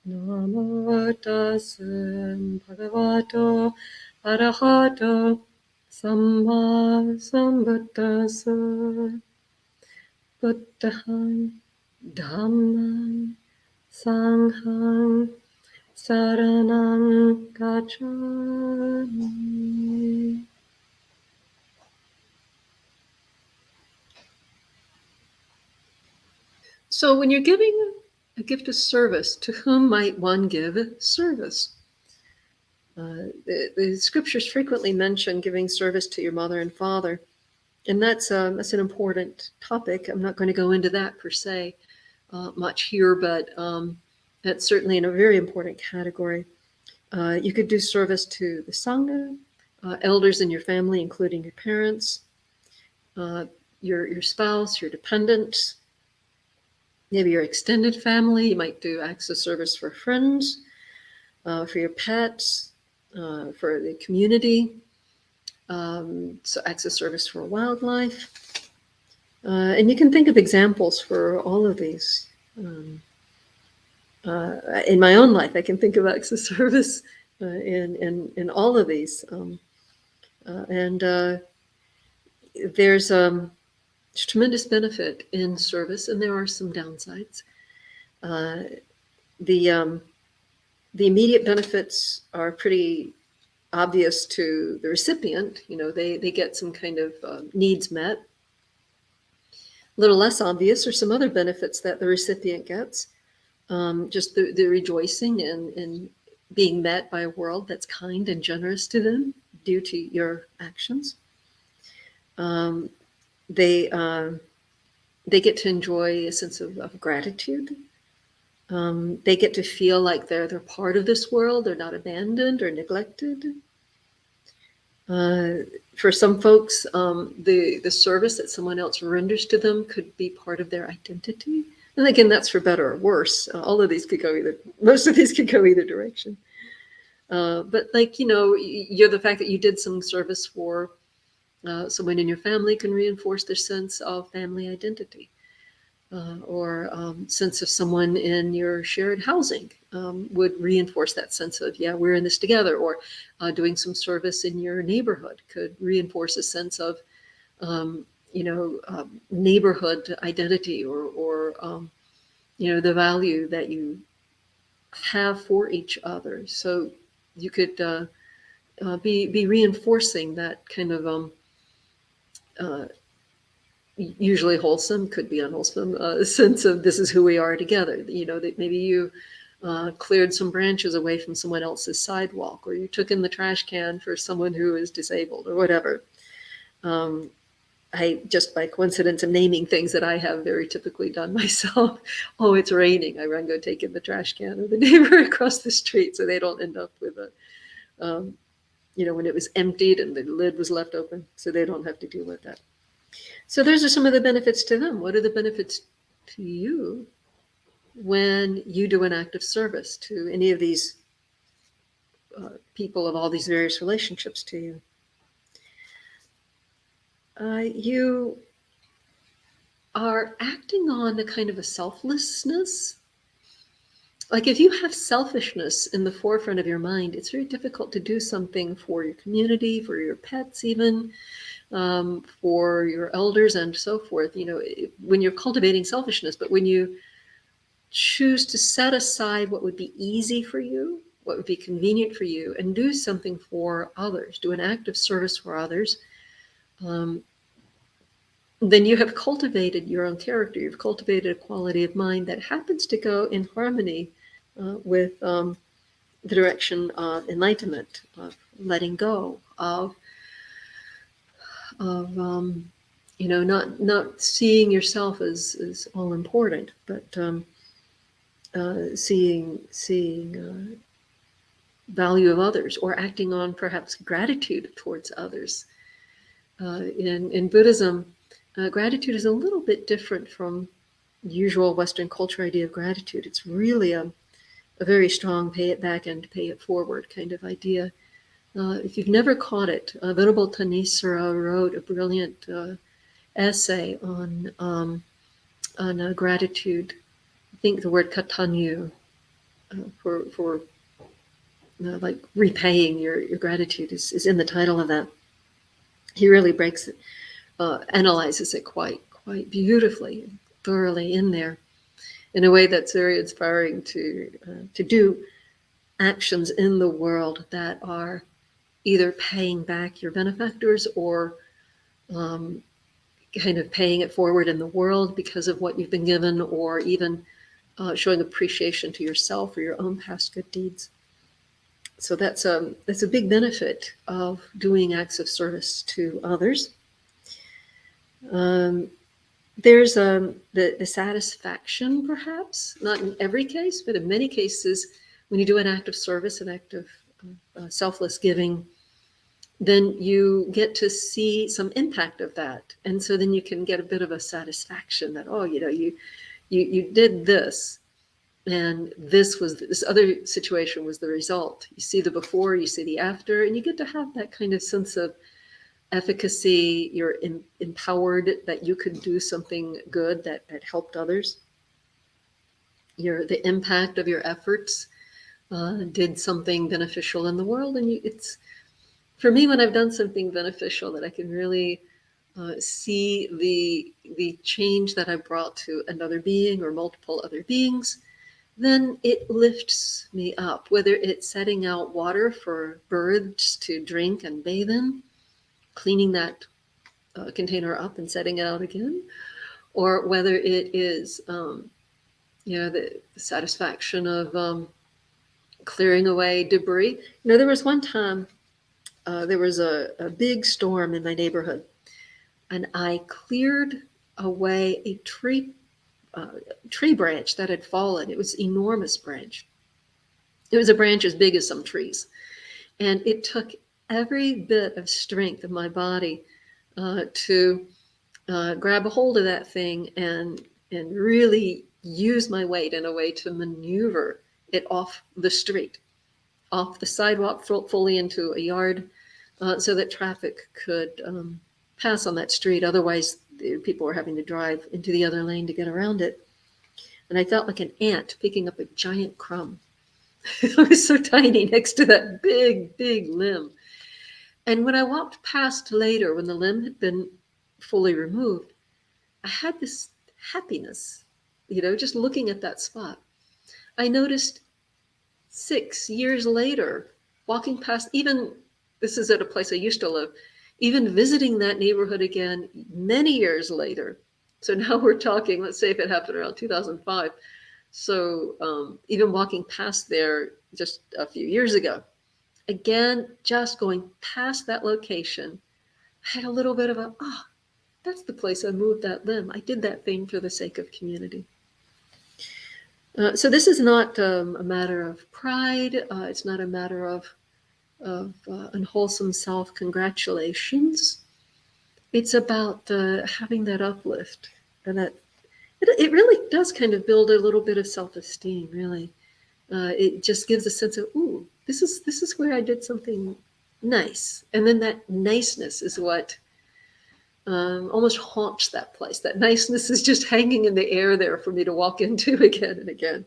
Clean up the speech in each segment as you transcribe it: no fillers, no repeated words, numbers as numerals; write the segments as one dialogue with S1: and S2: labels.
S1: Namo tassa bhagavato arahato samma sambuddhassa. Buddham dhammam sangham saranam gacchami. So when you're giving a gift of service, to whom might one give service? The scriptures frequently mention giving service to your mother and father, and that's an important topic. I'm not going to go into that per se much here, but that's certainly in a very important category. You could do service to the Sangha, elders in your family, including your parents, your spouse, your dependents, maybe your extended family. You might do acts of service for friends, for your pets, for the community. So acts of service for wildlife. And you can think of examples for all of these. In my own life, I can think of acts of service in all of these. There's tremendous benefit in service, and there are some downsides. The immediate benefits are pretty obvious to the recipient. You know, they get some kind of needs met. A little less obvious are some other benefits that the recipient gets. Just the rejoicing in being met by a world that's kind and generous to them due to your actions. They get to enjoy a sense of gratitude. They get to feel like they're part of this world. They're not abandoned or neglected. For some folks, the service that someone else renders to them could be part of their identity. And again, that's for better or worse. All of these could go most of these could go either direction. But like, you know, the fact that you did some service for someone in your family can reinforce their sense of family identity. Or sense of someone in your shared housing would reinforce that sense of, yeah, we're in this together. Or doing some service in your neighborhood could reinforce a sense of, neighborhood identity or the value that you have for each other. So you could be reinforcing that kind of usually wholesome, could be unwholesome, sense of this is who we are together. You know, that maybe you cleared some branches away from someone else's sidewalk, or you took in the trash can for someone who is disabled, or whatever. I just by coincidence am naming things that I have very typically done myself. Oh, it's raining. I run go take in the trash can of the neighbor across the street so they don't end up with a, when it was emptied and the lid was left open, so they don't have to deal with that. So those are some of the benefits to them. What are the benefits to you when you do an act of service to any of these people of all these various relationships to you? You are acting on a kind of a selflessness. Like if you have selfishness in the forefront of your mind, it's very difficult to do something for your community, for your pets even, for your elders and so forth. You know, when you're cultivating selfishness, but when you choose to set aside what would be easy for you, what would be convenient for you, and do something for others, do an act of service for others, then you have cultivated your own character. You've cultivated a quality of mind that happens to go in harmony with the direction of enlightenment, of letting go, of not seeing yourself as all important, but seeing value of others, or acting on perhaps gratitude towards others. In Buddhism, gratitude is a little bit different from the usual Western culture idea of gratitude. It's really a very strong pay it back and pay it forward kind of idea. If you've never caught it, Venerable Thanissaro wrote a brilliant essay on gratitude. I think the word katanyu, for like repaying your gratitude is in the title of that. He really breaks it, analyzes it quite beautifully, thoroughly in there, in a way that's very inspiring to do actions in the world that are either paying back your benefactors or kind of paying it forward in the world because of what you've been given, or even showing appreciation to yourself for your own past good deeds. So that's a big benefit of doing acts of service to others. There's the satisfaction, perhaps, not in every case, but in many cases, when you do an act of service, an act of selfless giving, then you get to see some impact of that. And so then you can get a bit of a satisfaction that, oh, you did this, and this other situation was the result. You see the before, you see the after, and you get to have that kind of sense of efficacy. You're empowered that you could do something good that helped others. The impact of your efforts did something beneficial in the world, and it's, for me, when I've done something beneficial, that I can really see the change that I brought to another being or multiple other beings, then it lifts me up. Whether it's setting out water for birds to drink and bathe in, cleaning that container up and setting it out again, or whether it is the satisfaction of clearing away debris. There was one time there was a big storm in my neighborhood, and I cleared away a tree branch that had fallen. It was an enormous branch. It was a branch as big as some trees, and it took every bit of strength of my body to grab a hold of that thing and really use my weight in a way to maneuver it off the street, off the sidewalk, fully into a yard, so that traffic could pass on that street. Otherwise, people were having to drive into the other lane to get around it. And I felt like an ant picking up a giant crumb. I was so tiny next to that big, big limb. And when I walked past later, when the limb had been fully removed, I had this happiness, just looking at that spot. I noticed 6 years later, walking past, even, this is at a place I used to live, even visiting that neighborhood again many years later. So now we're talking, let's say if it happened around 2005. So even walking past there just a few years ago, again, just going past that location, I had a little bit of that's the place I moved that limb. I did that thing for the sake of community. So this is not a matter of pride. It's not a matter of unwholesome self-congratulations. It's about having that uplift, and that it really does kind of build a little bit of self-esteem. Really, it just gives a sense of, ooh, this is where I did something nice, and then that niceness is what almost haunts that place. That niceness is just hanging in the air there for me to walk into again and again.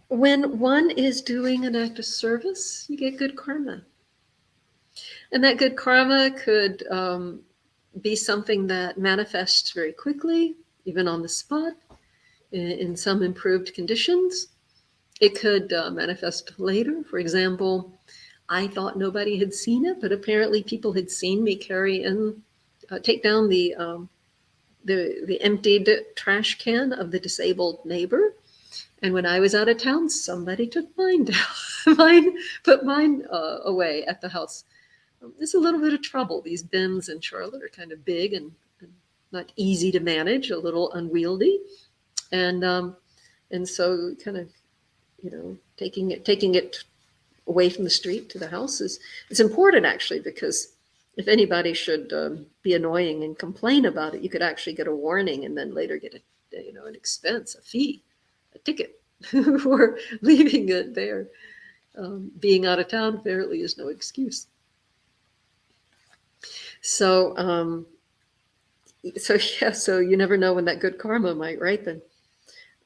S1: When one is doing an act of service, you get good karma. And that good karma could be something that manifests very quickly, even on the spot, in some improved conditions. It could manifest later. For example, I thought nobody had seen it, but apparently people had seen me take down the emptied trash can of the disabled neighbor. And when I was out of town, somebody took mine down, put mine away at the house. There's a little bit of trouble. These bins in Charlotte are kind of big and not easy to manage, a little unwieldy, and so kind of taking it away from the street to the house it's important, actually, because if anybody should be annoying and complain about it, you could actually get a warning and then later get an expense, a fee, a ticket for leaving it there. Being out of town apparently is no excuse. So so you never know when that good karma might ripen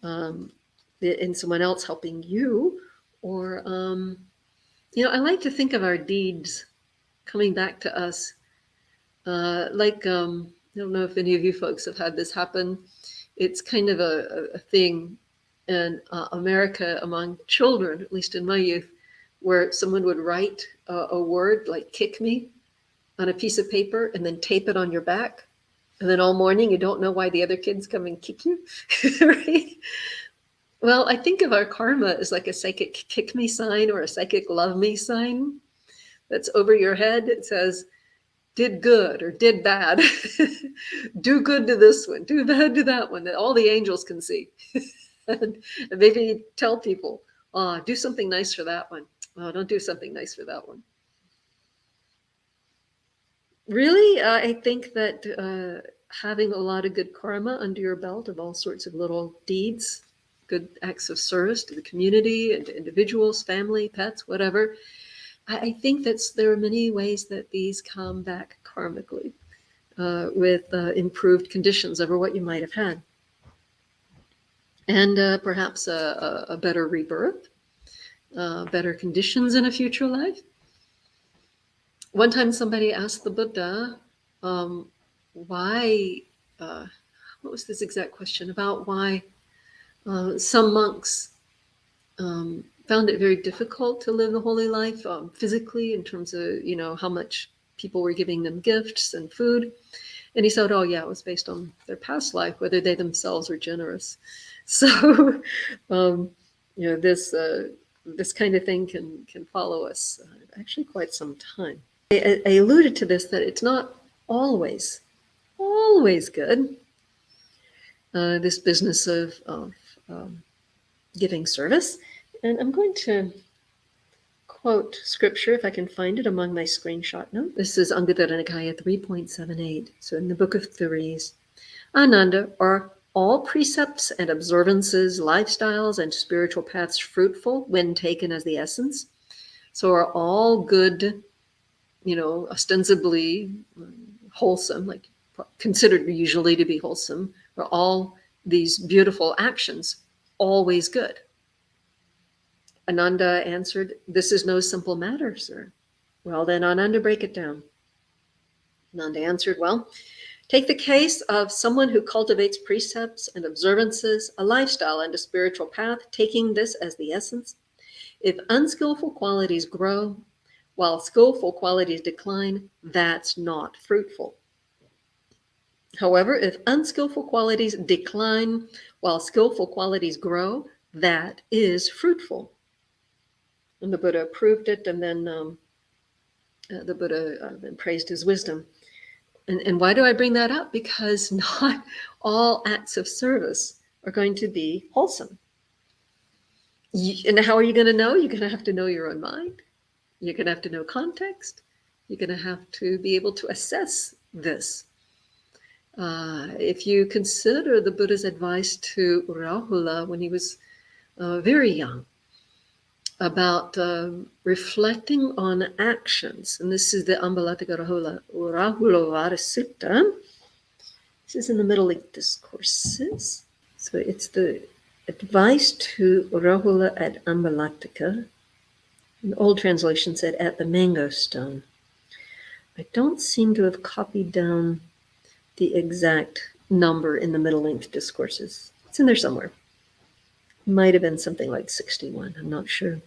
S1: in someone else helping you, or I like to think of our deeds coming back to us, like I don't know if any of you folks have had this happen. It's kind of a thing in America among children, at least in my youth, where someone would write a word like "kick me" on a piece of paper and then tape it on your back. And then all morning, you don't know why the other kids come and kick you. Right? Well, I think of our karma as like a psychic kick me sign or a psychic love me sign that's over your head. It says, did good or did bad. Do good to this one, do bad to that one, that all the angels can see. and maybe tell people, do something nice for that one. Oh, don't do something nice for that one. Really, I think that having a lot of good karma under your belt of all sorts of little deeds, good acts of service to the community and to individuals, family, pets, whatever, I think there are many ways that these come back karmically with improved conditions over what you might have had. And perhaps a better rebirth, better conditions in a future life. One time somebody asked the Buddha why, what was this exact question about why some monks found it very difficult to live the holy life physically, in terms of, how much people were giving them gifts and food. And he said, it was based on their past life, whether they themselves were generous. So, this kind of thing can follow us actually quite some time. I alluded to this, that it's not always good, this business of giving service. And I'm going to quote scripture, if I can find it among my screenshot notes. This is Anguttara Nikaya 3.78. So in the Book of Threes, Ananda, are all precepts and observances, lifestyles, and spiritual paths fruitful when taken as the essence? So are all good, ostensibly wholesome, like considered usually to be wholesome, are all these beautiful actions always good? Ananda answered, "This is no simple matter, sir." Well, then, Ananda, break it down. Ananda answered, well, take the case of someone who cultivates precepts and observances, a lifestyle and a spiritual path, taking this as the essence. If unskillful qualities grow while skillful qualities decline, that's not fruitful. However, if unskillful qualities decline while skillful qualities grow, that is fruitful. And the Buddha approved it, and then the Buddha then praised his wisdom. And why do I bring that up? Because not all acts of service are going to be wholesome. And how are you going to know? You're going to have to know your own mind. You're going to have to know context. You're going to have to be able to assess this. If you consider the Buddha's advice to Rahula when he was very young, about reflecting on actions. And this is the Ambalatika Rahula Vara Sutta. This is in the Middle Link Discourses. So it's the advice to Rahula at Ambalatika. An old translation said, at the Mango Stone. I don't seem to have copied down the exact number in the Middle Link Discourses. It's in there somewhere. Might have been something like 61. I'm not sure.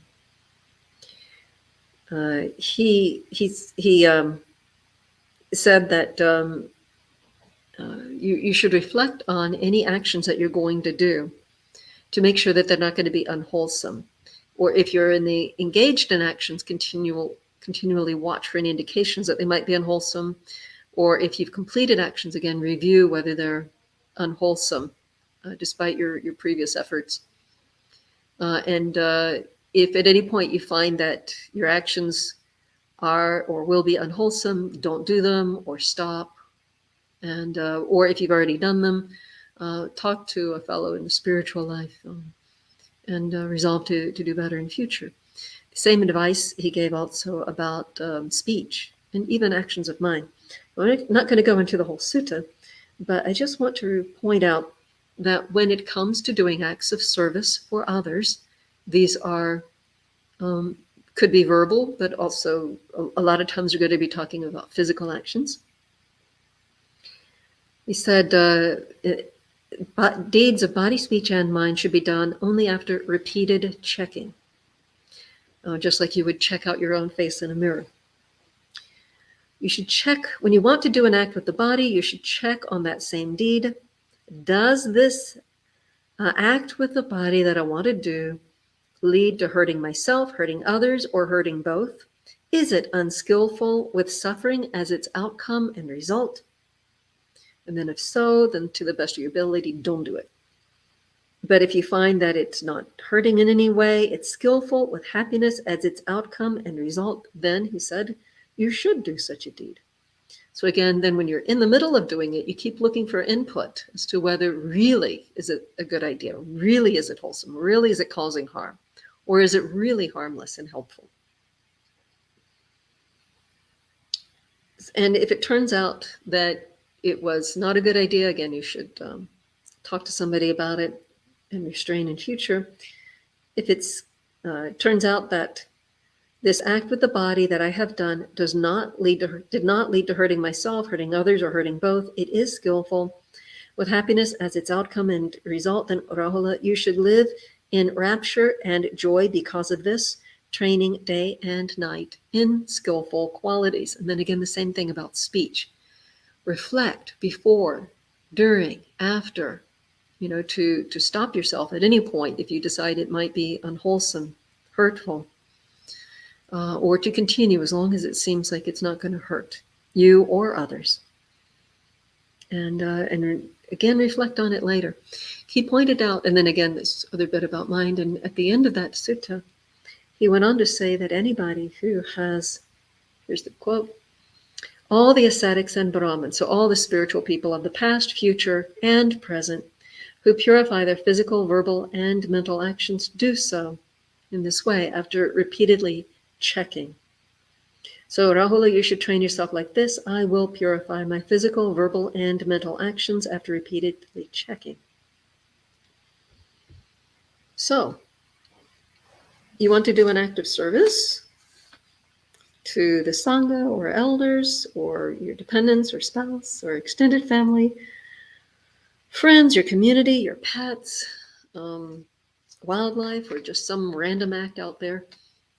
S1: He said that you should reflect on any actions that you're going to do to make sure that they're not going to be unwholesome. Or if you're engaged in actions, continually watch for any indications that they might be unwholesome. Or if you've completed actions, again, review whether they're unwholesome, despite your previous efforts. And if at any point you find that your actions are or will be unwholesome, don't do them or stop. And or if you've already done them, talk to a fellow in the spiritual life and resolve to do better in future. The same advice he gave also about speech and even actions of mind. I'm not going to go into the whole sutta, But I just want to point out that when it comes to doing acts of service for others, these are could be verbal, but also a lot of times we're going to be talking about physical actions. He said, deeds of body, speech, and mind should be done only after repeated checking, just like you would check out your own face in a mirror. You should check, when you want to do an act with the body, you should check on that same deed. Does this act with the body that I want to do lead to hurting myself, hurting others, or hurting both? Is it unskillful with suffering as its outcome and result? And then if so, then to the best of your ability, don't do it. But if you find that it's not hurting in any way, it's skillful with happiness as its outcome and result, then, he said, you should do such a deed. So again, then when you're in the middle of doing it, you keep looking for input as to whether really is it a good idea, really is it wholesome, really is it causing harm, or is it really harmless and helpful? And if it turns out that it was not a good idea, again, you should talk to somebody about it and restrain in future. If it turns out that this act with the body that I have done did not lead to hurting myself, hurting others, or hurting both, it is skillful with happiness as its outcome and result, then Rahula, you should live in rapture and joy because of this, training day and night in skillful qualities. And then again, the same thing about speech. Reflect before, during, after, to stop yourself at any point if you decide it might be unwholesome, hurtful, or to continue as long as it seems like it's not going to hurt you or others. And again, reflect on it later. He pointed out, and then again, this other bit about mind, and at the end of that sutta, he went on to say that anybody who has, here's the quote, all the ascetics and Brahmins, so all the spiritual people of the past, future, and present, who purify their physical, verbal, and mental actions, do so in this way after repeatedly checking. So Rahula, you should train yourself like this. I will purify my physical, verbal, and mental actions after repeatedly checking. So, you want to do an act of service to the Sangha or elders or your dependents or spouse or extended family, friends, your community, your pets, wildlife, or just some random act out there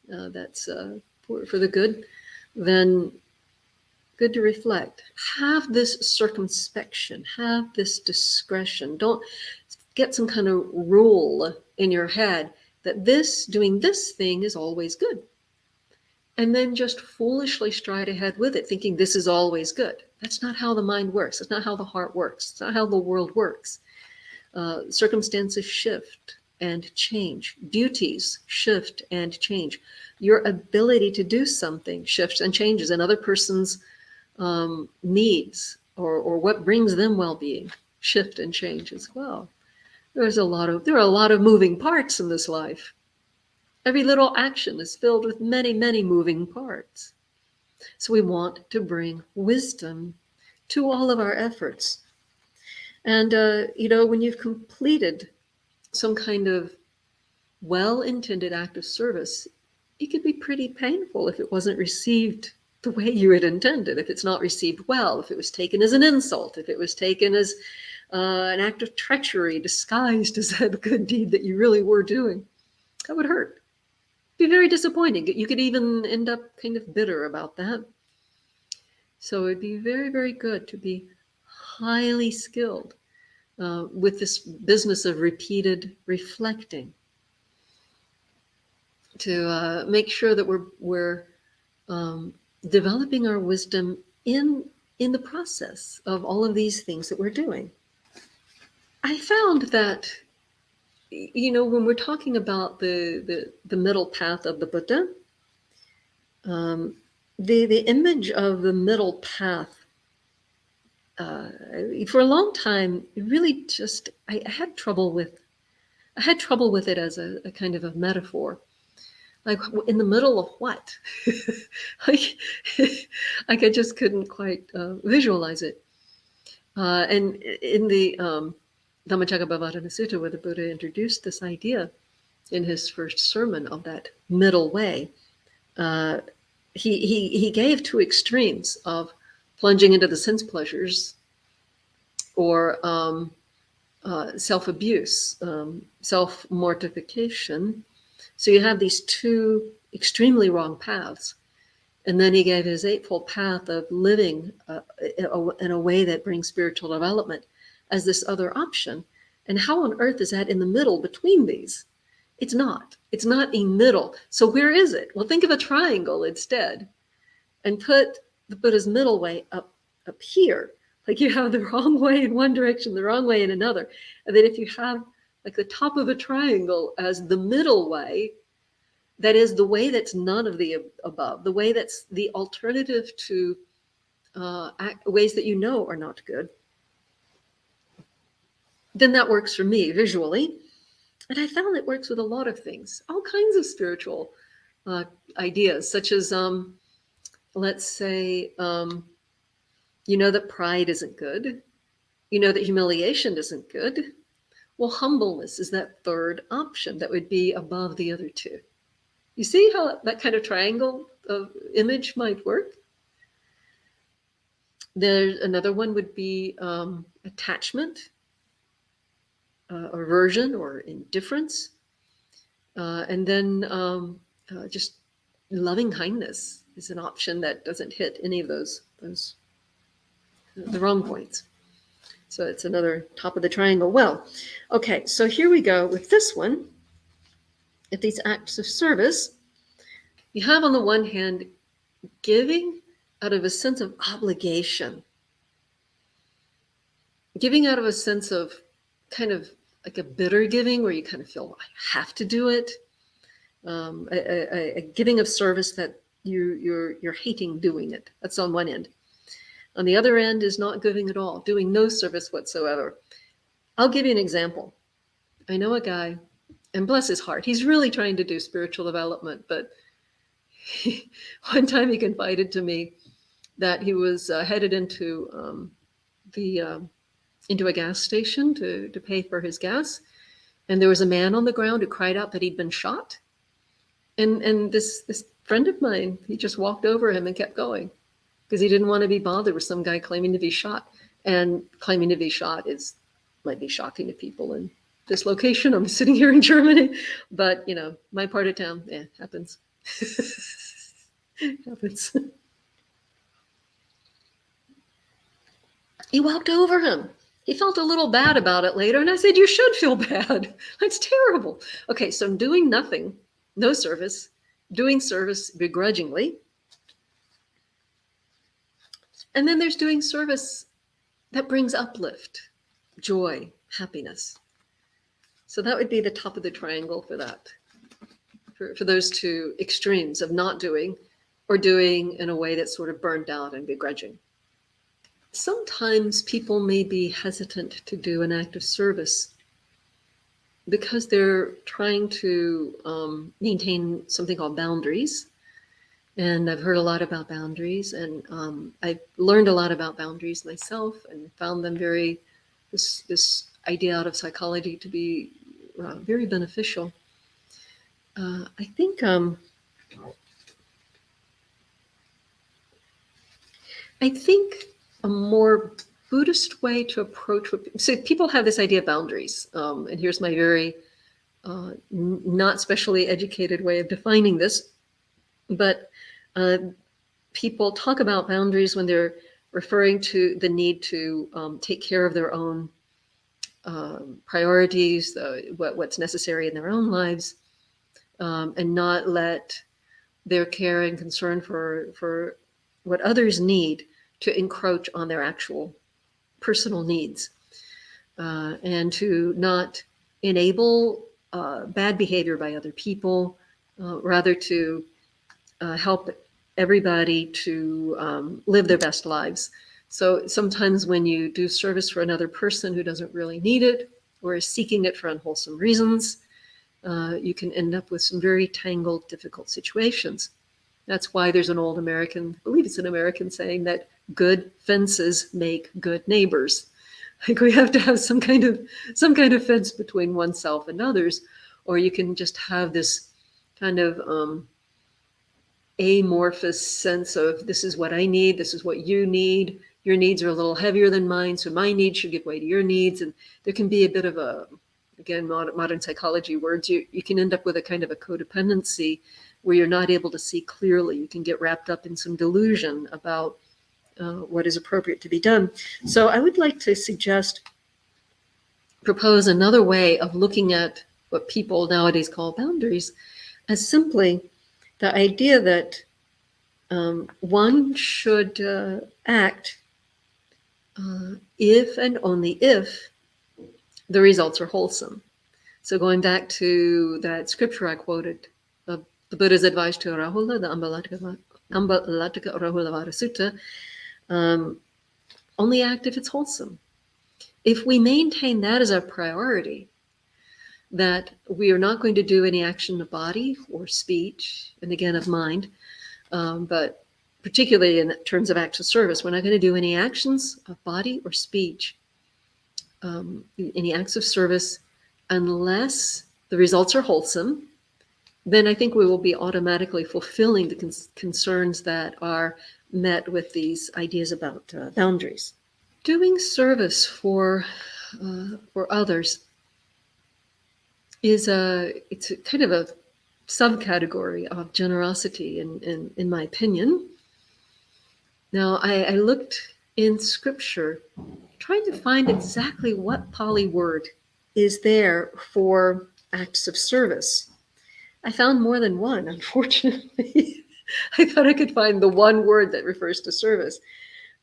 S1: that's for the good, then good to reflect. Have this circumspection, have this discretion. Don't get some kind of rule in your head that doing this thing is always good. And then just foolishly stride ahead with it, thinking this is always good. That's not how the mind works. That's not how the heart works. It's not how the world works. Circumstances shift and change. Duties shift and change. Your ability to do something shifts and changes. Another person's needs or what brings them well-being shift and change as well. There are a lot of moving parts in this life. Every little action is filled with many, many moving parts. So we want to bring wisdom to all of our efforts. And, when you've completed some kind of well-intended act of service, it could be pretty painful if it wasn't received the way you had intended, if it's not received well, if it was taken as an insult, if it was taken as an act of treachery disguised as a good deed that you really were doing. That would hurt. It'd be very disappointing. You could even end up kind of bitter about that. So it'd be very, very good to be highly skilled with this business of repeated reflecting, to make sure that we're developing our wisdom in the process of all of these things that we're doing. I found that, when we're talking about the middle path of the Buddha, the image of the middle path, for a long time, it really just, I had trouble with it as a kind of a metaphor. Like, in the middle of what? like I just couldn't quite visualize it. And in the Dhammacakkappavattana Sutta, where the Buddha introduced this idea in his first sermon of that middle way, he gave two extremes of plunging into the sense pleasures or self-abuse, self-mortification. So you have these two extremely wrong paths. And then he gave his eightfold path of living in a way that brings spiritual development as this other option. And how on earth is that in the middle between these? It's not. It's not a middle. So where is it? Well, think of a triangle instead and put the Buddha's middle way up here. Like you have the wrong way in one direction, the wrong way in another. And then if you have like the top of a triangle as the middle way, that is the way that's none of the above, the way that's the alternative to ways that you know are not good, then that works for me visually. And I found it works with a lot of things, all kinds of spiritual ideas, such as, let's say, you know that pride isn't good. You know that humiliation isn't good. Well, humbleness is that third option that would be above the other two. You see how that kind of triangle of image might work? There's another one would be attachment, aversion or indifference. And then just loving kindness is an option that doesn't hit any of those the wrong points. So it's another top of the triangle. Well, okay, so here we go with this one. If these acts of service, you have on the one hand giving out of a sense of obligation, giving out of a sense of kind of like a bitter giving where you kind of feel I have to do it, a giving of service that you're hating doing it. That's on one end. On the other end is not giving at all, doing no service whatsoever. I'll give you an example. I know a guy, and bless his heart, he's really trying to do spiritual development, but one time he confided to me that he was headed into into a gas station to pay for his gas, and there was a man on the ground who cried out that he'd been shot. And this friend of mine, he just walked over him and kept going because he didn't want to be bothered with some guy claiming to be shot. And claiming to be shot might be shocking to people in this location. I'm sitting here in Germany, but you know, my part of town, happens. Happens. He walked over him. He felt a little bad about it later, and I said, you should feel bad. That's terrible. Okay, so I'm doing nothing, no service, doing service begrudgingly. And then there's doing service that brings uplift, joy, happiness. So that would be the top of the triangle for that, for those two extremes of not doing or doing in a way that's sort of burned out and begrudging. Sometimes people may be hesitant to do an act of service because they're trying to maintain something called boundaries. And I've heard a lot about boundaries, and I've learned a lot about boundaries myself and found them this idea out of psychology to be very beneficial. I think a more Buddhist way to approach so people have this idea of boundaries, and here's my very not specially educated way of defining this, but people talk about boundaries when they're referring to the need to take care of their own priorities, what's necessary in their own lives, and not let their care and concern for what others need to encroach on their actual personal needs, and to not enable bad behavior by other people, rather to help everybody to live their best lives. So sometimes when you do service for another person who doesn't really need it or is seeking it for unwholesome reasons, you can end up with some very tangled, difficult situations. That's why there's an old American, I believe it's an American saying that good fences make good neighbors. Like we have to have some kind of fence between oneself and others, or you can just have this kind of amorphous sense of this is what I need, this is what you need. Your needs are a little heavier than mine, so my needs should give way to your needs. And there can be a bit of a, again, modern psychology words, you can end up with a kind of a codependency where you're not able to see clearly. You can get wrapped up in some delusion about what is appropriate to be done. So I would like to propose another way of looking at what people nowadays call boundaries as simply the idea that one should act if and only if the results are wholesome. So going back to that scripture I quoted, the Buddha's advice to Rahula, the Ambalataka Rahulavada Sutta, only act if it's wholesome. If we maintain that as our priority, that we are not going to do any action of body or speech, and again of mind, but particularly in terms of acts of service, we're not going to do any actions of body or speech, any acts of service, unless the results are wholesome. Then I think we will be automatically fulfilling the concerns that are met with these ideas about boundaries. Doing service for others it's a kind of a subcategory of generosity, in my opinion. Now, I looked in scripture trying to find exactly what Pali word is there for acts of service. I found more than one, unfortunately. I thought I could find the one word that refers to service,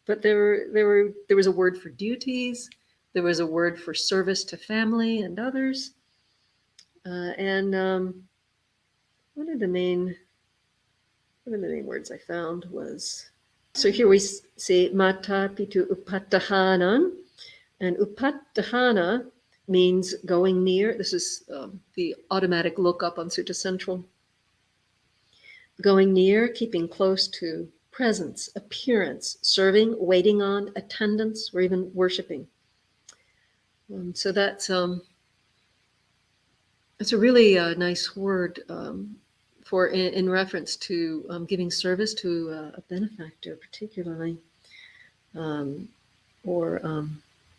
S1: but there was a word for duties, there was a word for service to family and others, and one of the main words I found was, so here we see mata pitu upattahanan, and upattahana means going near. This is the automatic lookup on Sutta Central. Going near, keeping close to, presence, appearance, serving, waiting on, attendance, or even worshiping. So that's a really nice word for in reference to giving service to a benefactor, particularly, or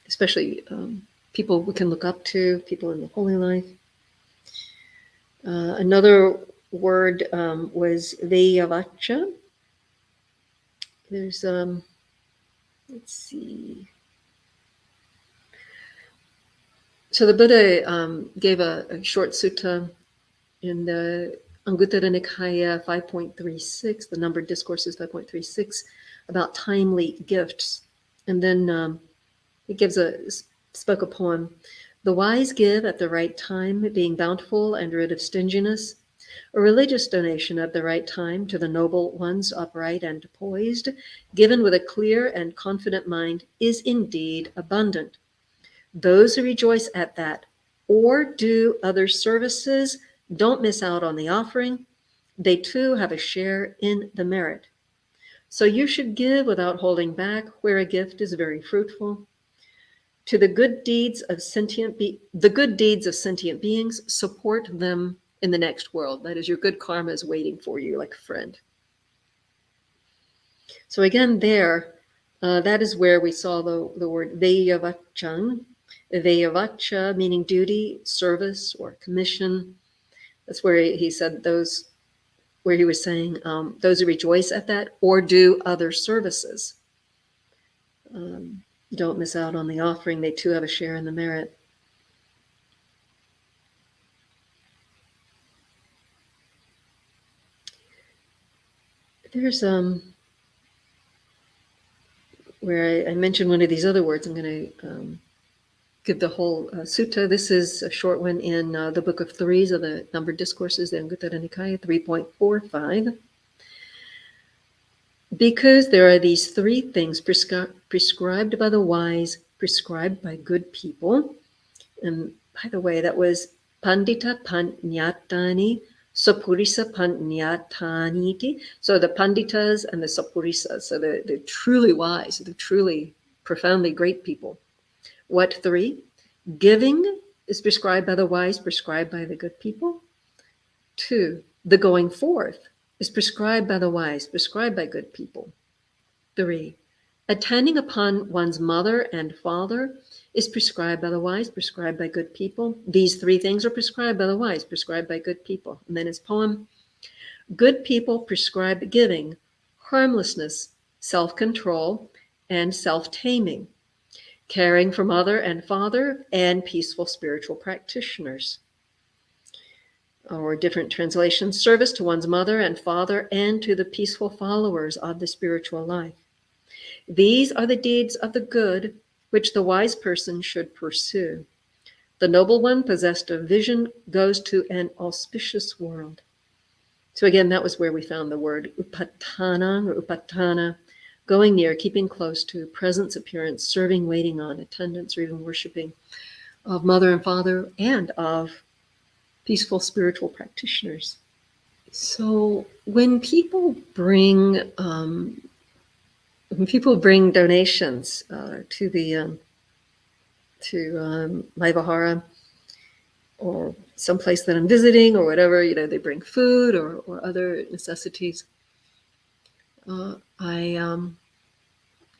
S1: especially people we can look up to, people in the holy life. Another word was Veyavacha. There's, let's see. So the Buddha gave a short sutta in the Anguttara Nikaya 5.36, the numbered discourses 5.36, about timely gifts. And then he spoke a poem. The wise give at the right time, being bountiful and rid of stinginess. A religious donation at the right time to the noble ones, upright and poised, given with a clear and confident mind, is indeed abundant. Those who rejoice at that or do other services don't miss out on the offering. They too have a share in the merit. So you should give without holding back where a gift is very fruitful. To the good deeds of sentient beings, support them in the next world. That is, your good karma is waiting for you like a friend. So again, there, that is where we saw the word Veyavachan. Veyavacha meaning duty, service, or commission. That's where he said those, where he was saying those who rejoice at that or do other services. Don't miss out on the offering. They too have a share in the merit. There's where I mentioned one of these other words. I'm going to give the whole sutta. This is a short one in the Book of Threes of the Numbered Discourses, the Anguttara Nikaya 3.45. Because there are these three things prescribed by the wise, prescribed by good people. And by the way, that was Pandita Panyatani, Sapurisa Panyataniti. So the Panditas and the Sapurisas, so they're truly wise, they're truly profoundly great people. What 3? Giving is prescribed by the wise, prescribed by the good people. 2, the going forth is prescribed by the wise, prescribed by good people. 3, attending upon one's mother and father is prescribed by the wise, prescribed by good people. These 3 things are prescribed by the wise, prescribed by good people. And then his poem, good people prescribe giving, harmlessness, self-control, and self-taming, caring for mother and father, and peaceful spiritual practitioners. Or different translations, service to one's mother and father and to the peaceful followers of the spiritual life. These are the deeds of the good which the wise person should pursue. The noble one, possessed of vision, goes to an auspicious world. So again, that was where we found the word upatana or upatana, going near, keeping close to, presence, appearance, serving, waiting on, attendance, or even worshiping of mother and father and of peaceful spiritual practitioners. So when people bring donations to the my vihara or someplace that I'm visiting or whatever, they bring food or other necessities. I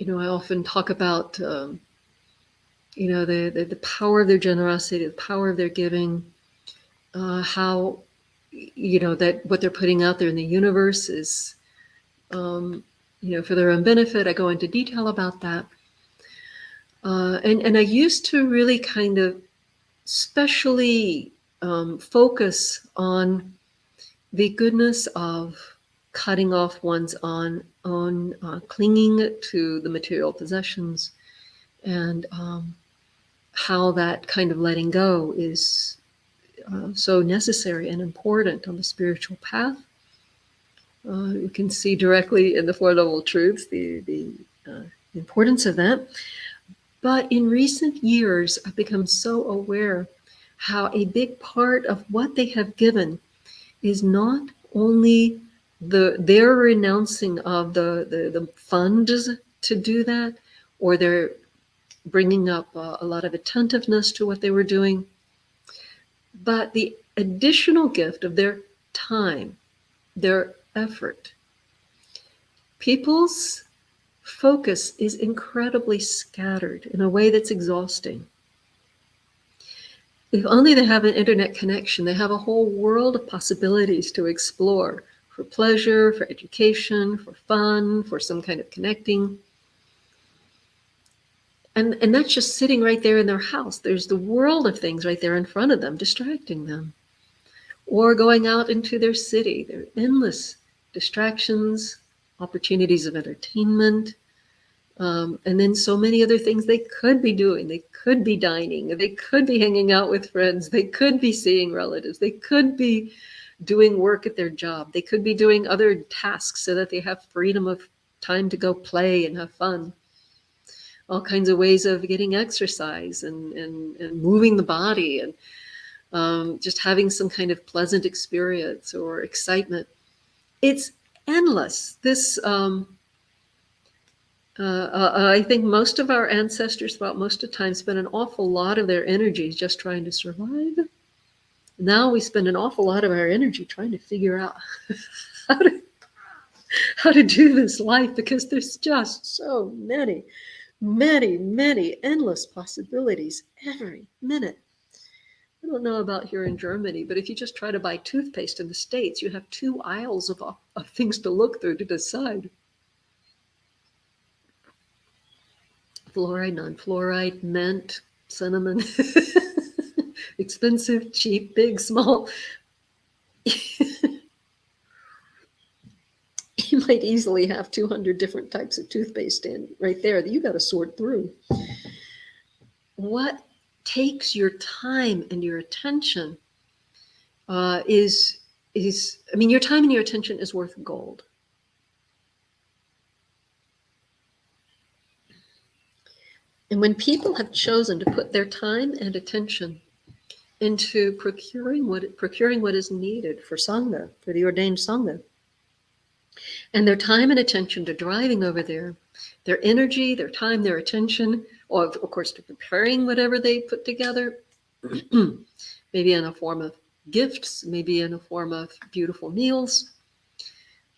S1: often talk about the power of their generosity, the power of their giving, how that what they're putting out there in the universe is for their own benefit. I go into detail about that. And I used to really kind of specially focus on the goodness of cutting off one's own clinging to the material possessions, and how that kind of letting go is so necessary and important on the spiritual path. You can see directly in the Four Noble Truths the importance of that. But in recent years, I've become so aware how a big part of what they have given is not only their renouncing of the funds to do that, or they're bringing up a lot of attentiveness to what they were doing, but the additional gift of their time, their effort. People's focus is incredibly scattered in a way that's exhausting. If only they have an internet connection, they have a whole world of possibilities to explore for pleasure, for education, for fun, for some kind of connecting. And that's just sitting right there in their house. There's the world of things right there in front of them, distracting them. Or going out into their city. There are endless distractions, opportunities of entertainment, and then so many other things they could be doing. They could be dining, they could be hanging out with friends, they could be seeing relatives, they could be doing work at their job, they could be doing other tasks so that they have freedom of time to go play and have fun. All kinds of ways of getting exercise and moving the body and just having some kind of pleasant experience or excitement. It's endless. This, I think most of our ancestors throughout most of the time spent an awful lot of their energies just trying to survive. Now we spend an awful lot of our energy trying to figure out how to do this life, because there's just so many endless possibilities every minute. I don't know about here in Germany, but if you just try to buy toothpaste in the States, you have 2 aisles of things to look through to decide. Fluoride, non-fluoride, mint, cinnamon, expensive, cheap, big, small. You might easily have 200 different types of toothpaste right there that you got to sort through. What takes your time and your attention is your time and your attention is worth gold. And when people have chosen to put their time and attention into procuring what is needed for Sangha, for the ordained Sangha, and their time and attention to driving over there, their energy, their time, their attention, or of course to preparing whatever they put together, maybe in a form of gifts, maybe in a form of beautiful meals.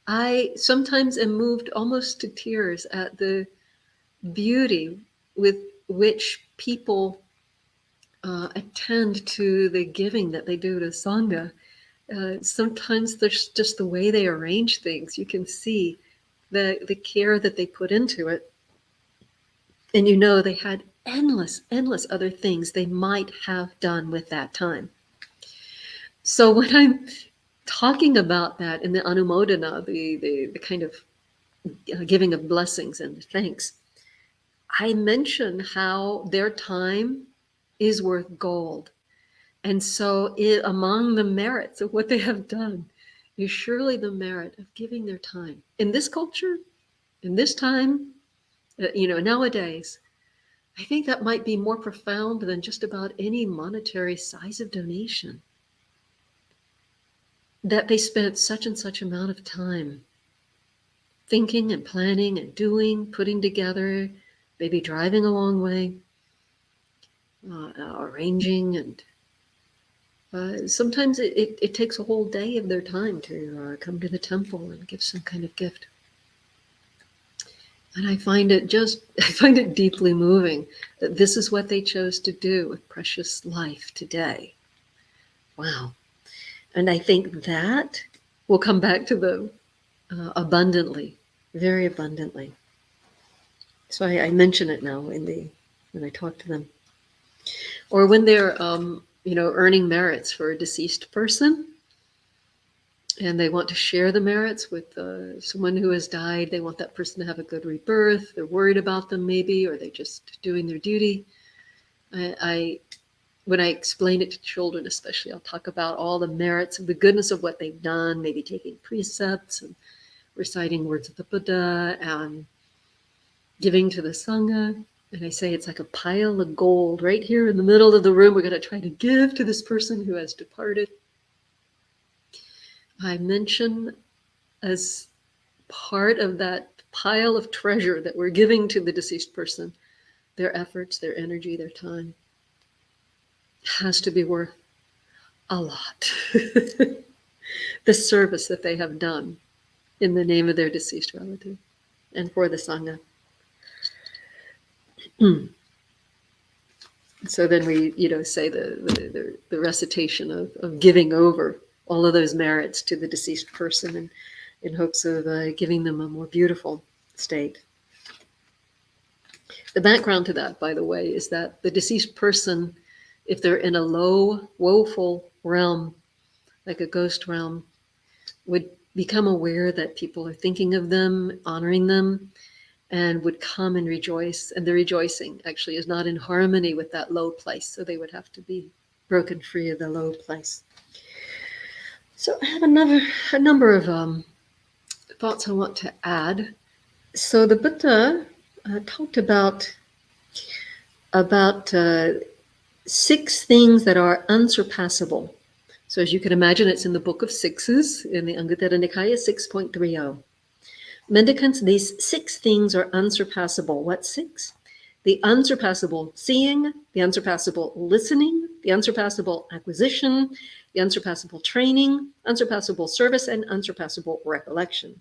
S1: I sometimes am moved almost to tears at the beauty with which people attend to the giving that they do to Sangha. Sometimes there's just the way they arrange things. You can see the care that they put into it. And you know they had endless other things they might have done with that time. So when I'm talking about that in the Anumodana, the kind of giving of blessings and thanks, I mention how their time is worth gold. And so among the merits of what they have done is surely the merit of giving their time. In this culture, in this time, nowadays, I think that might be more profound than just about any monetary size of donation. That they spent such and such amount of time thinking and planning and doing, putting together, maybe driving a long way, arranging, and sometimes it takes a whole day of their time to come to the temple and give some kind of gift. And I find it deeply moving that this is what they chose to do with precious life today. Wow. And I think that will come back to them abundantly, very abundantly. So I mention it now when I talk to them. Or when they're earning merits for a deceased person, and they want to share the merits with someone who has died. They want that person to have a good rebirth. They're worried about them maybe, or they're just doing their duty. When I explain it to children especially, I'll talk about all the merits of the goodness of what they've done, maybe taking precepts and reciting words of the Buddha and giving to the Sangha. And I say it's like a pile of gold right here in the middle of the room. We're going to try to give to this person who has departed. I mention as part of that pile of treasure that we're giving to the deceased person, their efforts, their energy, their time has to be worth a lot. The service that they have done in the name of their deceased relative and for the Sangha. So then we, say the recitation of giving over all of those merits to the deceased person, and in hopes of giving them a more beautiful state. The background to that, by the way, is that the deceased person, if they're in a low, woeful realm, like a ghost realm, would become aware that people are thinking of them, honoring them, and would come and rejoice. And the rejoicing actually is not in harmony with that low place, so they would have to be broken free of the low place. So I have a number of thoughts I want to add. So the Buddha talked about 6 things that are unsurpassable. So as you can imagine, it's in the Book of Sixes, in the Anguttara Nikaya 6.30. Mendicants, these 6 things are unsurpassable. What 6? The unsurpassable seeing, the unsurpassable listening, the unsurpassable acquisition, the unsurpassable training, unsurpassable service, and unsurpassable recollection.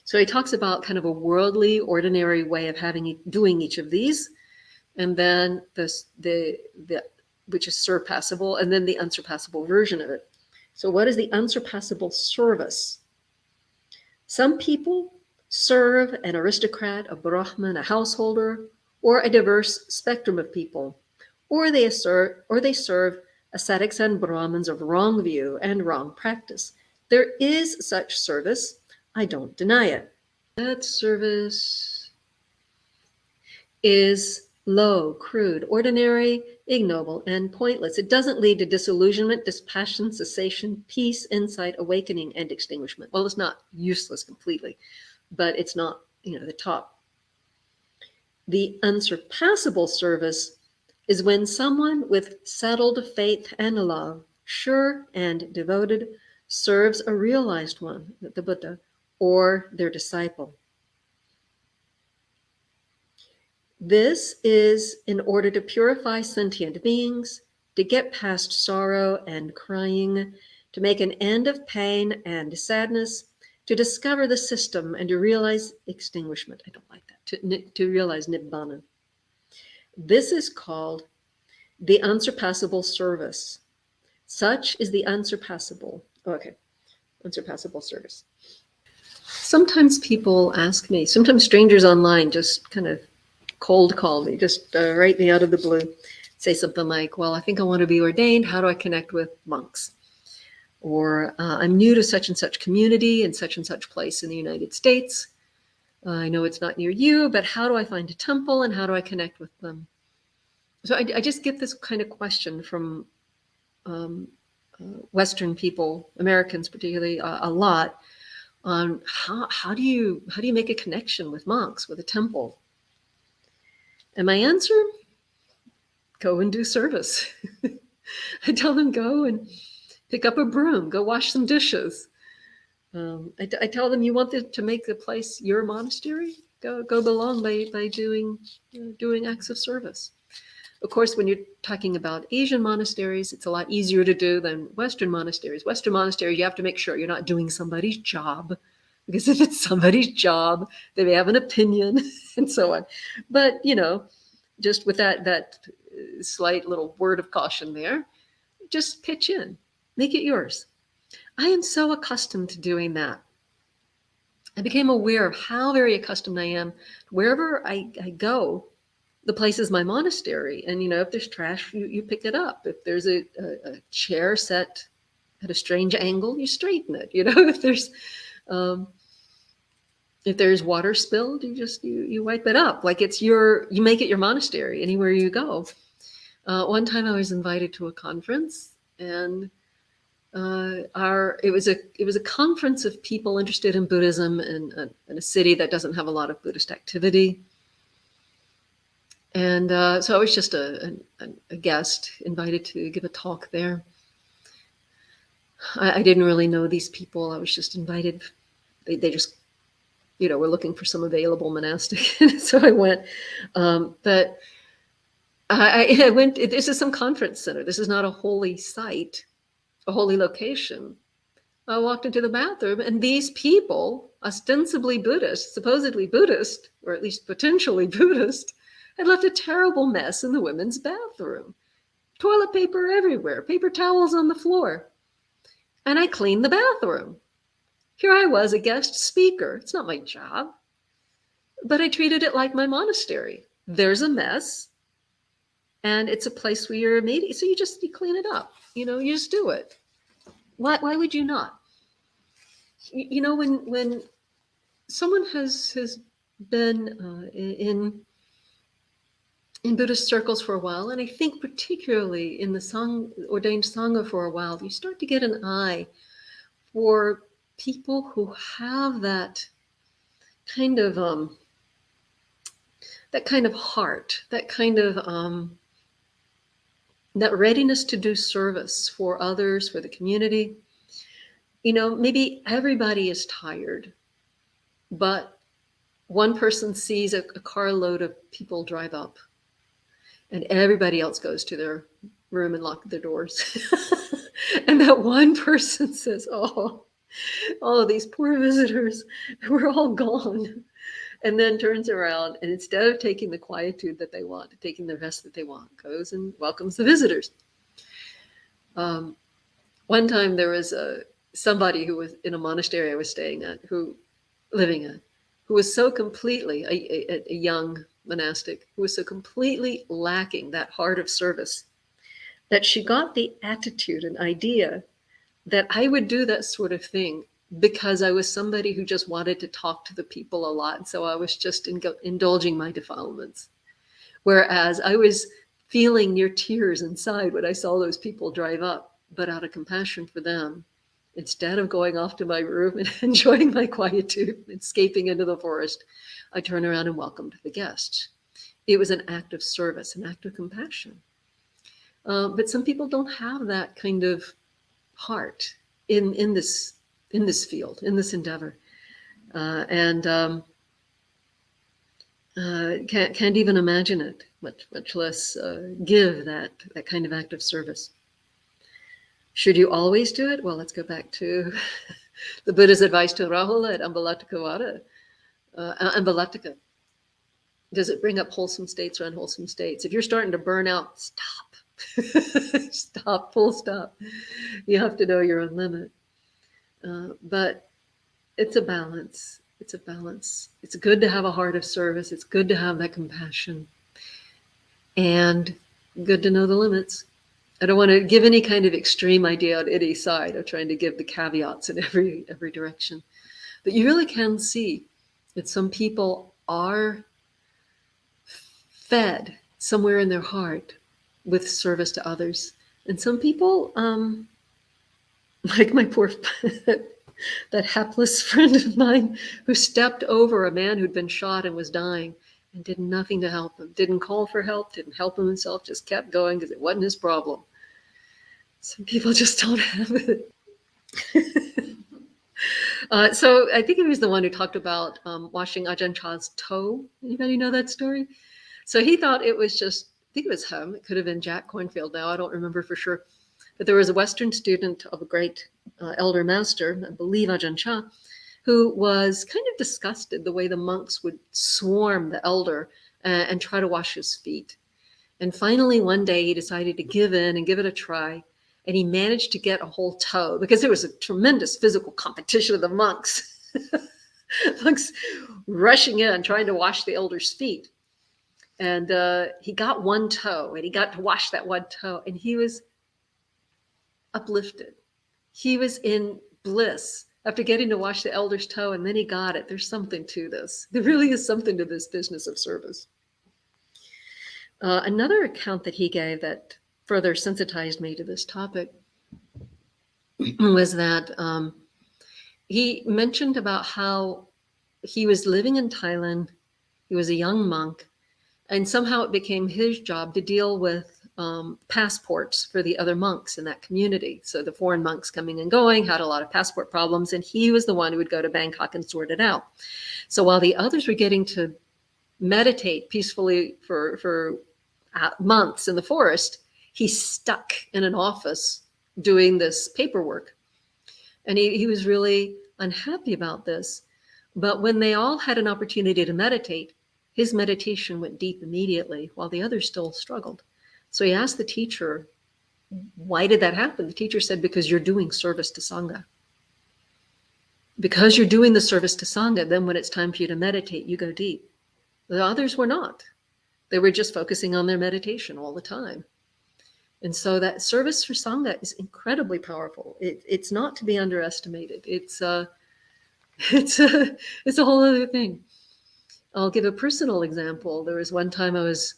S1: So he talks about kind of a worldly, ordinary way of doing each of these, and then the which is surpassable, and then the unsurpassable version of it. So what is the unsurpassable service? Some people serve an aristocrat, a Brahmin, a householder, or a diverse spectrum of people, or they serve ascetics and Brahmins of wrong view and wrong practice. There is such service. I don't deny it. That service is low, crude, ordinary, ignoble, and pointless. It doesn't lead to disillusionment, dispassion, cessation, peace, insight, awakening, and extinguishment. Well, it's not useless completely, but it's not, the top. The unsurpassable service is when someone with settled faith and love, sure and devoted, serves a realized one, the Buddha, or their disciple. This is in order to purify sentient beings, to get past sorrow and crying, to make an end of pain and sadness, to discover the system and to realize extinguishment. I don't like that. To realize nibbana. This is called the unsurpassable service. Such is the unsurpassable service. Sometimes people ask me, sometimes strangers online just kind of cold call me, just write me out of the blue, say something like, well, I think I want to be ordained. How do I connect with monks? Or I'm new to such and such community in such and such place in the United States. I know it's not near you, but how do I find a temple and how do I connect with them? So I just get this kind of question from Western people, Americans particularly, a lot on how do you make a connection with monks, with a temple? And my answer, go and do service. I tell them, go and pick up a broom, go wash some dishes. I tell them, you want to make the place your monastery? Go belong by doing acts of service. Of course, when you're talking about Asian monasteries, it's a lot easier to do than Western monasteries. Western monasteries, you have to make sure you're not doing somebody's job, because if it's somebody's job, they may have an opinion and so on. But, just with that slight little word of caution there, just pitch in, make it yours. I am so accustomed to doing that. I became aware of how very accustomed I am. Wherever I go, the place is my monastery. And, if there's trash, you pick it up. If there's a chair set at a strange angle, you straighten it. If there's water spilled, you wipe it up. Like you make it your monastery anywhere you go. One time I was invited to a conference, and it was a conference of people interested in Buddhism in a city that doesn't have a lot of Buddhist activity. And so I was just a guest invited to give a talk there. I didn't really know these people. I was just invited. They just, were looking for some available monastic. So I went. But I went, this is some conference center. This is not a holy site, a holy location. I walked into the bathroom, and these people, ostensibly Buddhist, supposedly Buddhist, or at least potentially Buddhist, had left a terrible mess in the women's bathroom. Toilet paper everywhere, paper towels on the floor. And I cleaned the bathroom. Here I was, a guest speaker. It's not my job. But I treated it like my monastery. There's a mess, and it's a place where you're meeting. So you clean it up. You just do it. Why would you not? When someone has been in Buddhist circles for a while, and I think particularly in the ordained Sangha for a while, you start to get an eye for people who have that kind of heart, that kind of that readiness to do service for others, for the community. Maybe everybody is tired, but one person sees a carload of people drive up, and everybody else goes to their room and lock their doors. And that one person says, oh, these poor visitors, we're all gone. And then turns around, and instead of taking the quietude that they want, taking the rest that they want, goes and welcomes the visitors. One time there was somebody who was in a monastery I was staying at, who was so completely, a young monastic, who was so completely lacking that heart of service, that she got the attitude and idea that I would do that sort of thing because I was somebody who just wanted to talk to the people a lot. And so I was just indulging my defilements. Whereas I was feeling near tears inside when I saw those people drive up, but out of compassion for them, instead of going off to my room and enjoying my quietude, escaping into the forest, I turned around and welcomed the guests. It was an act of service, an act of compassion. But some people don't have that kind of heart in this field, in this endeavor. And Can't even imagine it, much less give that kind of act of service. Should you always do it? Well, let's go back to the Buddha's advice to Rahula at Ambalataka. Does it bring up wholesome states or unwholesome states? If you're starting to burn out, stop. Stop, full stop. You have to know your own limit. But it's a balance. It's a balance. It's good to have a heart of service. It's good to have that compassion. And good to know the limits. I don't want to give any kind of extreme idea on any side of trying to give the caveats in every direction. But you really can see that some people are fed somewhere in their heart with service to others. And some people, like my poor, that hapless friend of mine who stepped over a man who'd been shot and was dying and did nothing to help him, didn't call for help, didn't help him himself, just kept going because it wasn't his problem. Some people just don't have it. So I think he was the one who talked about washing Ajahn Chah's toe. Anybody know that story? So he thought it was just, I think it was him. It could have been Jack Cornfield now. I don't remember for sure. But there was a Western student of a great elder master, I believe Ajahn Chah, who was kind of disgusted the way the monks would swarm the elder and try to wash his feet. And finally, one day he decided to give in and give it a try. And he managed to get a whole toe because there was a tremendous physical competition of the monks. Monks rushing in, trying to wash the elder's feet. And he got one toe and he got to wash that one toe. And he was uplifted. He was in bliss after getting to wash the elder's toe. And then he got it. There's something to this. There really is something to this business of service. Another account that he gave that further sensitized me to this topic was that he mentioned about how he was living in Thailand. He was a young monk, and somehow it became his job to deal with passports for the other monks in that community. So the foreign monks coming and going had a lot of passport problems, and he was the one who would go to Bangkok and sort it out. So while the others were getting to meditate peacefully for months in the forest, he's stuck in an office doing this paperwork. And he was really unhappy about this. But when they all had an opportunity to meditate, his meditation went deep immediately while the others still struggled. So he asked the teacher, why did that happen? The teacher said, because you're doing service to Sangha. Because you're doing the service to Sangha, then when it's time for you to meditate, you go deep. The others were not. They were just focusing on their meditation all the time. And so that service for Sangha is incredibly powerful. It's not to be underestimated. It's a whole other thing. I'll give a personal example. There was one time I was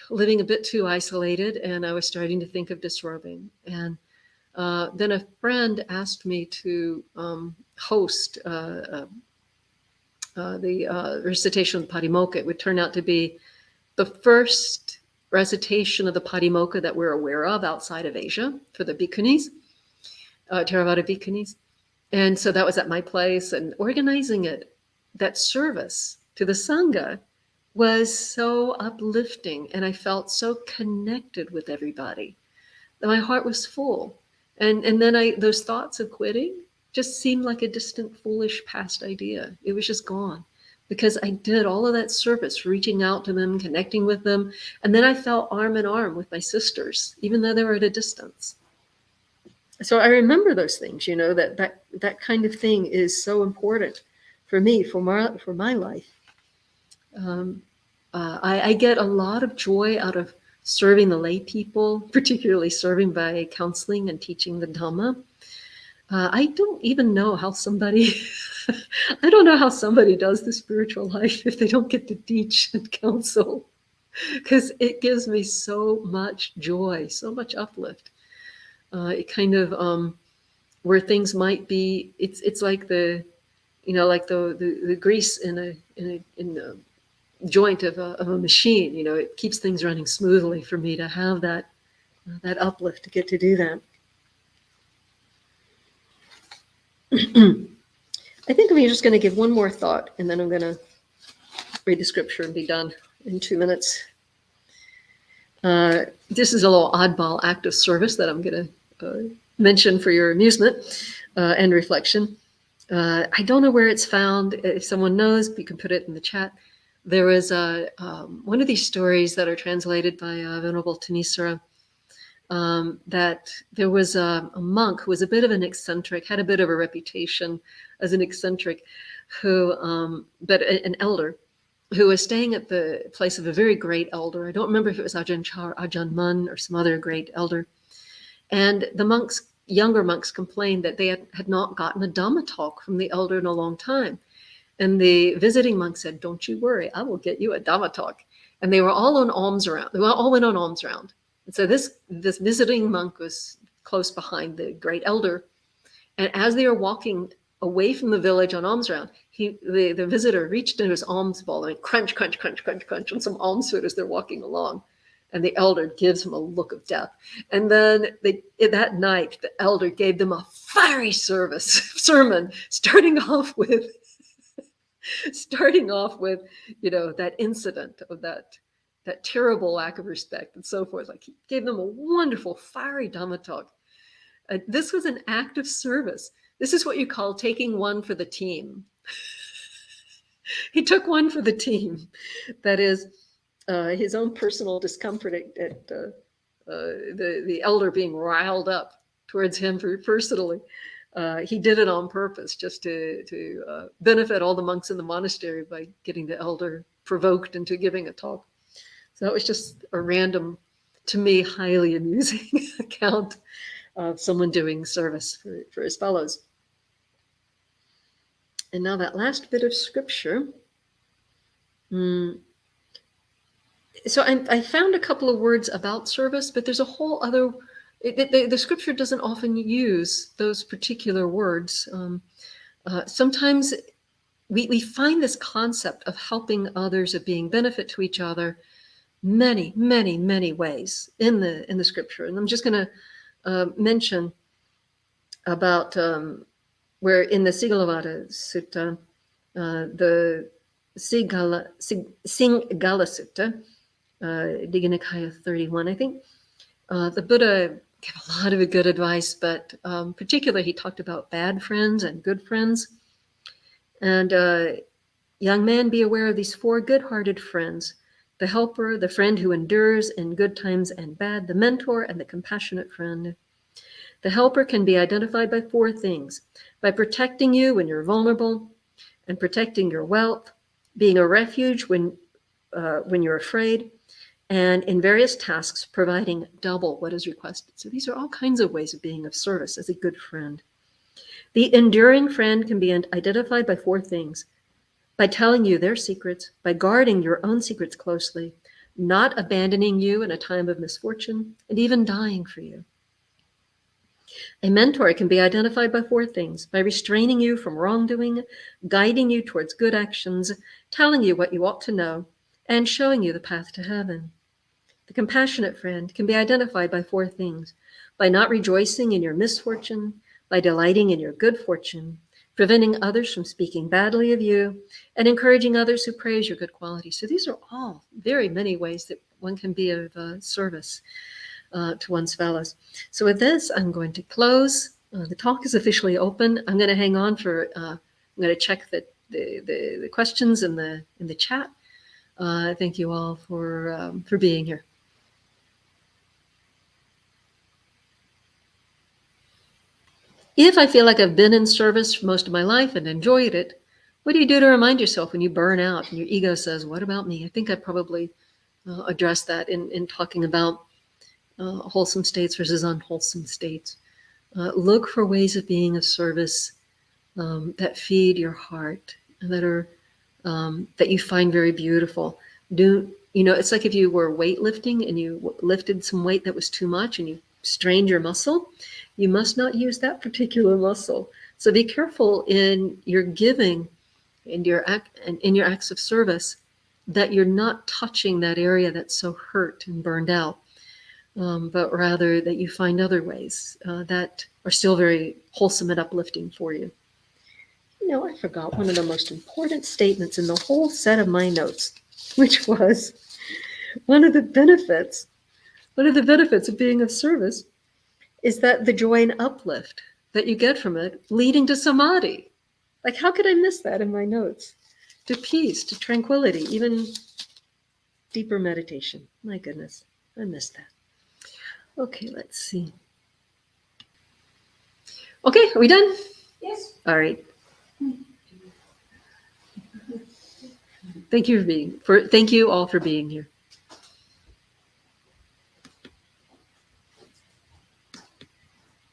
S1: living a bit too isolated, and I was starting to think of disrobing. And then a friend asked me to host the recitation of the Patimokkha. It would turn out to be the first recitation of the Patimokkha that we're aware of outside of Asia for the Bhikkhunis, Theravada Bhikkhunis. And so that was at my place, and organizing it, that service to the Sangha was so uplifting, and I felt so connected with everybody that my heart was full. And then those thoughts of quitting just seemed like a distant, foolish past idea. It was just gone because I did all of that service, reaching out to them, connecting with them. And then I felt arm in arm with my sisters, even though they were at a distance. So I remember those things, that kind of thing is so important for me, for my life. I get a lot of joy out of serving the lay people, particularly serving by counseling and teaching the Dhamma. I don't even know how somebody does the spiritual life if they don't get to teach and counsel, because it gives me so much joy, so much uplift. It kind of where things might be, it's like the grease in the joint of a machine. It keeps things running smoothly for me to have that uplift, to get to do that. I think I'm just going to give one more thought, and then I'm going to read the scripture and be done in 2 minutes. This is a little oddball act of service that I'm going to mention for your amusement and reflection. I don't know where it's found. If someone knows, you can put it in the chat. There was one of these stories that are translated by Venerable Thanissara, that there was a monk who was a bit of an eccentric, had a bit of a reputation as an eccentric, who, but an elder, who was staying at the place of a very great elder. I don't remember if it was Ajahn Chah, Ajahn Mun, or some other great elder. And the younger monks complained that they had not gotten a Dhamma talk from the elder in a long time. And the visiting monk said, "Don't you worry, I will get you a Dhamma talk." And they were all on alms round. They all went on alms round. And so this visiting monk was close behind the great elder. And as they were walking away from the village on alms round, the visitor reached into his alms ball and crunch, crunch, crunch, crunch, crunch on some alms food as they're walking along. And the elder gives him a look of death. And then that night, the elder gave them a fiery sermon, starting off with, that incident of that terrible lack of respect and so forth. Like, he gave them a wonderful, fiery Dhamma talk. This was an act of service. This is what you call taking one for the team. He took one for the team. That is, his own personal discomfort at the elder being riled up towards him personally. He did it on purpose, just to benefit all the monks in the monastery by getting the elder provoked into giving a talk. So that was just a random, to me, highly amusing account of someone doing service for his fellows. And now that last bit of scripture. So I found a couple of words about service, but there's a whole other, the scripture doesn't often use those particular words. Sometimes we find this concept of helping others, of being benefit to each other, many, many, many ways in the scripture. And I'm just going to mention about where in the Sigalovada Sutta, the Singala Sutta, Digha Nikaya 31, I think, the Buddha gave a lot of good advice, but particularly he talked about bad friends and good friends. And young man, be aware of these 4 good-hearted friends: the helper, the friend who endures in good times and bad, the mentor, and the compassionate friend. The helper can be identified by 4 things: by protecting you when you're vulnerable, and protecting your wealth, being a refuge when you're afraid, and in various tasks providing double what is requested. So these are all kinds of ways of being of service as a good friend. The enduring friend can be identified by 4 things: by telling you their secrets, by guarding your own secrets closely, not abandoning you in a time of misfortune, and even dying for you. A mentor can be identified by 4 things: by restraining you from wrongdoing, guiding you towards good actions, telling you what you ought to know, and showing you the path to heaven. The compassionate friend can be identified by 4 things: by not rejoicing in your misfortune, by delighting in your good fortune, preventing others from speaking badly of you, and encouraging others who praise your good qualities. So these are all very many ways that one can be of service to one's fellows. So with this, I'm going to close. The talk is officially open. I'm going to hang on for, I'm going to check the questions in the chat. Thank you all for being here. If I feel like I've been in service for most of my life and enjoyed it, what do you do to remind yourself when you burn out and your ego says, "What about me?" I think I probably addressed that in talking about wholesome states versus unwholesome states. Look for ways of being of service that feed your heart and that are that you find very beautiful. It's like if you were weightlifting and you lifted some weight that was too much and you strained your muscle, you must not use that particular muscle. So be careful in your giving and in your acts of service that you're not touching that area that's so hurt and burned out, but rather that you find other ways that are still very wholesome and uplifting for you. I forgot one of the most important statements in the whole set of my notes, which was one of the benefits of being of service is that the joy and uplift that you get from it leading to samadhi. Like, how could I miss that in my notes? To peace, to tranquility, even deeper meditation. My goodness, I missed that. Okay, let's see. Okay, are we done?
S2: Yes.
S1: All right. Thank you all for being here.